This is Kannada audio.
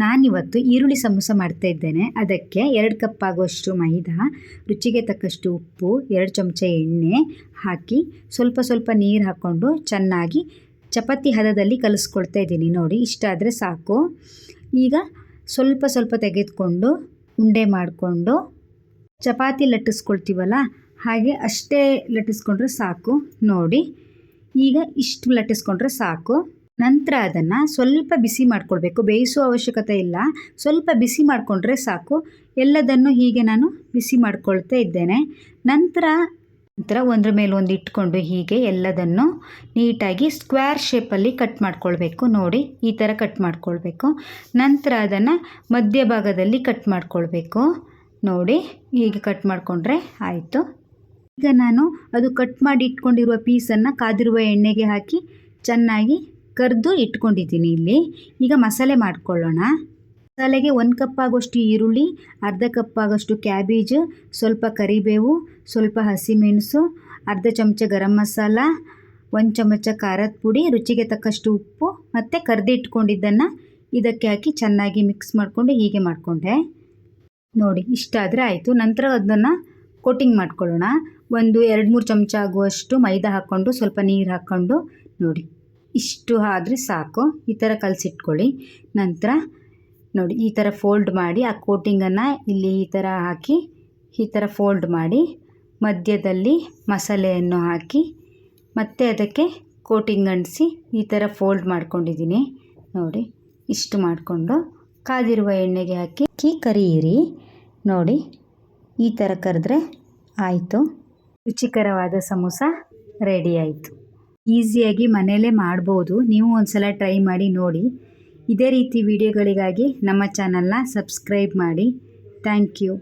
ನಾನಿವತ್ತು ಈರುಳ್ಳಿ ಸಮೋಸ ಮಾಡ್ತಾ ಇದ್ದೇನೆ. ಅದಕ್ಕೆ 2 ಕಪ್ ಆಗುವಷ್ಟು ಮೈದಾ, ರುಚಿಗೆ ತಕ್ಕಷ್ಟು ಉಪ್ಪು, 2 ಚಮಚ ಎಣ್ಣೆ ಹಾಕಿ ಸ್ವಲ್ಪ ಸ್ವಲ್ಪ ನೀರು ಹಾಕ್ಕೊಂಡು ಚೆನ್ನಾಗಿ ಚಪಾತಿ ಹದದಲ್ಲಿ ಕಲಿಸ್ಕೊಳ್ತಾ ಇದ್ದೀನಿ. ನೋಡಿ, ಇಷ್ಟಾದರೆ ಸಾಕು. ಈಗ ಸ್ವಲ್ಪ ಸ್ವಲ್ಪ ತೆಗೆದುಕೊಂಡು ಉಂಡೆ ಮಾಡಿಕೊಂಡು ಚಪಾತಿ ಲಟ್ಟಿಸ್ಕೊಳ್ತೀವಲ್ಲ ಹಾಗೆ ಅಷ್ಟೇ ಲಟ್ಟಿಸ್ಕೊಂಡ್ರೆ ಸಾಕು. ನೋಡಿ, ಈಗ ಇಷ್ಟು ಲಟ್ಟಿಸ್ಕೊಂಡ್ರೆ ಸಾಕು. ನಂತರ ಅದನ್ನು ಸ್ವಲ್ಪ ಬಿಸಿ ಮಾಡಿಕೊಳ್ಬೇಕು. ಬೇಯಿಸುವ ಅವಶ್ಯಕತೆ ಇಲ್ಲ, ಸ್ವಲ್ಪ ಬಿಸಿ ಮಾಡಿಕೊಂಡ್ರೆ ಸಾಕು. ಎಲ್ಲದನ್ನು ಹೀಗೆ ನಾನು ಬಿಸಿ ಮಾಡ್ಕೊಳ್ತಾ ಇದ್ದೇನೆ. ನಂತರ ಒಂದ್ರ ಮೇಲೆ ಒಂದು ಇಟ್ಕೊಂಡು ಹೀಗೆ ಎಲ್ಲದನ್ನು ನೀಟಾಗಿ ಸ್ಕ್ವೇರ್ ಶೇಪಲ್ಲಿ ಕಟ್ ಮಾಡ್ಕೊಳ್ಬೇಕು. ನೋಡಿ, ಈ ಥರ ಕಟ್ ಮಾಡ್ಕೊಳ್ಬೇಕು. ನಂತರ ಅದನ್ನು ಮಧ್ಯಭಾಗದಲ್ಲಿ ಕಟ್ ಮಾಡ್ಕೊಳ್ಬೇಕು. ನೋಡಿ, ಹೀಗೆ ಕಟ್ ಮಾಡಿಕೊಂಡ್ರೆ ಆಯಿತು. ಈಗ ನಾನು ಅದು ಕಟ್ ಮಾಡಿ ಇಟ್ಕೊಂಡಿರುವ ಪೀಸನ್ನು ಕಾದಿರುವ ಎಣ್ಣೆಗೆ ಹಾಕಿ ಚೆನ್ನಾಗಿ ಕರೆದು ಇಟ್ಕೊಂಡಿದ್ದೀನಿ. ಇಲ್ಲಿ ಈಗ ಮಸಾಲೆ ಮಾಡ್ಕೊಳ್ಳೋಣ. ಮಸಾಲೆಗೆ 1 ಕಪ್ ಆಗೋಷ್ಟು ಈರುಳ್ಳಿ, ಅರ್ಧ ಕಪ್ ಆಗೋಷ್ಟು ಕ್ಯಾಬೇಜ್, ಸ್ವಲ್ಪ ಕರಿಬೇವು, ಸ್ವಲ್ಪ ಹಸಿಮೆಣಸು, ಅರ್ಧ ಚಮಚ ಗರಂ ಮಸಾಲ, 1 ಚಮಚ ಖಾರದ ಪುಡಿ, ರುಚಿಗೆ ತಕ್ಕಷ್ಟು ಉಪ್ಪು ಮತ್ತು ಕರೆದು ಇಟ್ಕೊಂಡಿದ್ದನ್ನು ಇದಕ್ಕೆ ಹಾಕಿ ಚೆನ್ನಾಗಿ ಮಿಕ್ಸ್ ಮಾಡಿಕೊಂಡು ಹೀಗೆ ಮಾಡಿಕೊಂಡೆ. ನೋಡಿ, ಇಷ್ಟಾದರೆ ಆಯಿತು. ನಂತರ ಅದನ್ನು ಕೋಟಿಂಗ್ ಮಾಡ್ಕೊಳ್ಳೋಣ. ಒಂದು 2-3 ಚಮಚ ಆಗುವಷ್ಟು ಮೈದಾ ಹಾಕ್ಕೊಂಡು ಸ್ವಲ್ಪ ನೀರು ಹಾಕ್ಕೊಂಡು ನೋಡಿ ಇಷ್ಟು ಆದರೆ ಸಾಕು. ಈ ಥರ ಕಲಸಿಟ್ಕೊಳ್ಳಿ. ನಂತರ ನೋಡಿ, ಈ ಥರ ಫೋಲ್ಡ್ ಮಾಡಿ ಆ ಕೋಟಿಂಗನ್ನು ಇಲ್ಲಿ ಈ ಥರ ಹಾಕಿ ಈ ಥರ ಫೋಲ್ಡ್ ಮಾಡಿ ಮಧ್ಯದಲ್ಲಿ ಮಸಾಲೆಯನ್ನು ಹಾಕಿ ಮತ್ತೆ ಅದಕ್ಕೆ ಕೋಟಿಂಗ್ ಅಂಟಿಸಿ ಈ ಥರ ಫೋಲ್ಡ್ ಮಾಡ್ಕೊಂಡಿದ್ದೀನಿ. ನೋಡಿ, ಇಷ್ಟು ಮಾಡಿಕೊಂಡು ಕಾದಿರುವ ಎಣ್ಣೆಗೆ ಹಾಕಿ ಕರಿಯಿರಿ. ನೋಡಿ, ಈ ಥರ ಕರೆದ್ರೆ ಆಯಿತು. ರುಚಿಕರವಾದ ಸಮೋಸ ರೆಡಿ ಆಯಿತು. ಈಸಿಯಾಗಿ ಮನೆಯಲ್ಲೇ ಮಾಡ್ಬೋದು. ನೀವು ಒಂದ್ಸಲ ಟ್ರೈ ಮಾಡಿ ನೋಡಿ. ಇದೇ ರೀತಿ ವಿಡಿಯೋಗಳಿಗಾಗಿ ನಮ್ಮ ಚಾನಲ್ನ ಸಬ್ಸ್ಕ್ರೈಬ್ ಮಾಡಿ. Thank you.